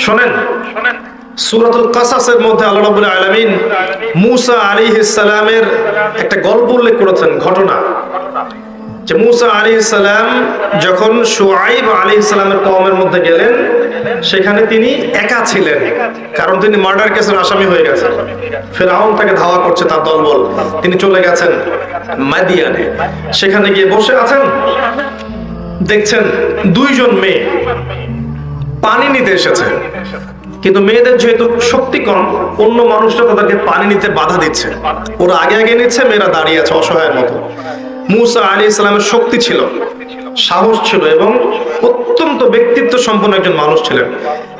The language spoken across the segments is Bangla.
শোনেন, সূরাতুল কাসাসের মধ্যে আল্লাহ রাব্বুল আলামিন মূসা আলাইহিস সালামের একটা গল্প উল্লেখ করেছেন, ঘটনা। যে মূসা আলাইহিস সালাম যখন শুআইব আলাইহিস সালামের কওমের মধ্যে গেলেন, সেখানে তিনি একা ছিলেন, কারণ তিনি মার্ডার কেসের আসামি হয়ে গেছেন। ফিরআউন তাকে ধাওয়া করছে, তার দলবল। তিনি চলে গেছেন মাদিয়ানে, সেখানে গিয়ে বসে আছেন। দেখছেন দুইজন মেয়ে পানি নিতে এসেছে, কিন্তু মেয়েদের যেহেতু শক্তি কম, অন্য মানুষরা তাদেরকে পানি নিতে বাধা দিচ্ছে। ওরা আগে আগে নিচ্ছে, মেয়েরা দাঁড়িয়ে আছে অসহায়ের মতো। মূসা আলাইহিস সালামের শক্তি ছিল, সাহস ছিল এবং অত্যন্ত ব্যক্তিত্ব সম্পন্ন একজন মানুষ ছিলেন।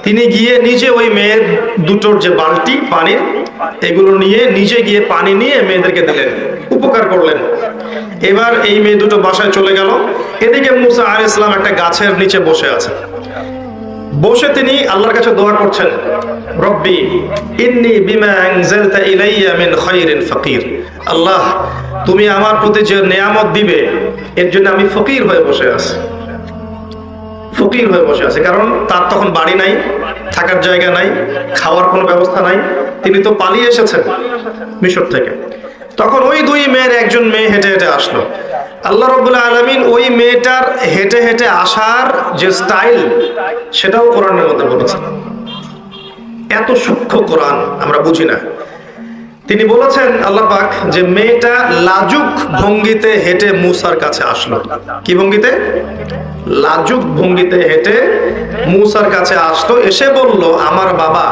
তিনি গিয়ে নিজে ওই মেয়ের দুটোর যে বালতি পানির, এগুলো নিয়ে নিজে গিয়ে পানি নিয়ে মেয়েদেরকে দিলেন, উপকার করলেন। এবার এই মেয়ে দুটো বাসায় চলে গেল। এদিকে মূসা আলাইহিস সালাম একটা গাছের নিচে বসে আছে। বসে তিনি আল্লাহর কাছে দোয়া করছেন, রব্বি ইন্নী বিমা আনজালতা ইলাইয়া মিন খায়রিন ফাকির। আল্লাহ, তুমি আমার প্রতি যে নিয়ামত দিবে, এর জন্য আমি ফকির হয়ে বসে আছি। ফকির হয়ে বসে আছে, কারণ তার তখন বাড়ি নাই, থাকার জায়গা নাই, খাওয়ার কোনো ব্যবস্থা নাই। তিনি তো পালিয়ে এসেছেন মিশর থেকে। তখন ওই দুই মেয়ের একজন মেয়ে হেঁটে হেঁটে আসলো। আল্লাহ রাব্বুল আলামিন ওই মেয়েটার হেঁটে হেঁটে আসার যে স্টাইল, সেটাও কোরআনের মধ্যে বলেছেন। এত সূক্ষ্ম কোরআন আমরা বুঝি না। তিনি বলেছেন আল্লাহ পাক যে মেয়েটা লাজুক ভঙ্গিতে হেঁটে মূসার কাছে আসলো। কি ভঙ্গিতে? লাজুক ভঙ্গিতে হেঁটে মূসার কাছে আসলো। এসে বলল, আমার বাবা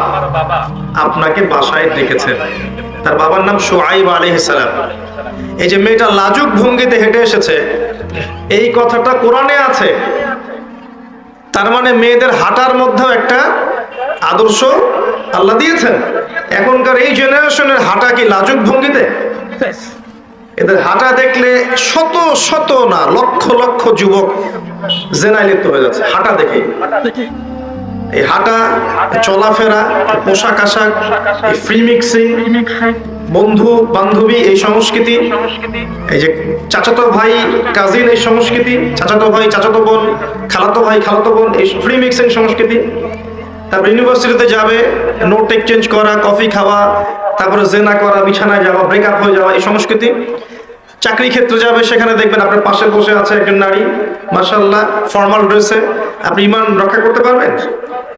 আপনাকে বাসায় ডেকেছেন। তার বাবার নাম শুআইব আলাইহিস সালাম। এই যে মেয়েটা লাজুক ভঙ্গিতে হেঁটে এসেছে, এই কথাটা কোরআনে আছে। তার মানে মেয়েদের হাঁটার মধ্যেও একটা আদর্শ আল্লাহ দিয়েছেন। এখনকার এই জেনারেশনের হাঁটা কি লাজুক ভঙ্গিতে? এদের হাঁটা দেখলে শত শত না লক্ষ লক্ষ যুবক জেনায় লিপ্ত হয়ে যাচ্ছে হাঁটা দেখে। এই হাঁটা, চলাফেরা, পোশাক আশাক, এই ফ্রি মিক্সিং, বন্ধু বান্ধবী, এই সংস্কৃতি, এই যে চাচাতো ভাই কাজিন, এই সংস্কৃতি, চাচাতো ভাই চাচাতো বোন, খালাতো ভাই খালাতো বোন, এই ফ্রি মিক্সিং সংস্কৃতি। তারপর ইউনিভার্সিটিতে যাবে, নোট এক্সচেঞ্জ করা, কফি খাওয়া, তারপরে জেনা করা, বিছানায় যাওয়া, ব্রেকআপ হয়ে যাওয়া, এই সংস্কৃতি। চাকরি ক্ষেত্রে যাবে, সেখানে দেখবেন আপনার পাশে বসে আছে একজন নারী, মাশাআল্লাহ ফর্মাল ড্রেসে। আপনি ঈমান রক্ষা করতে পারবেন?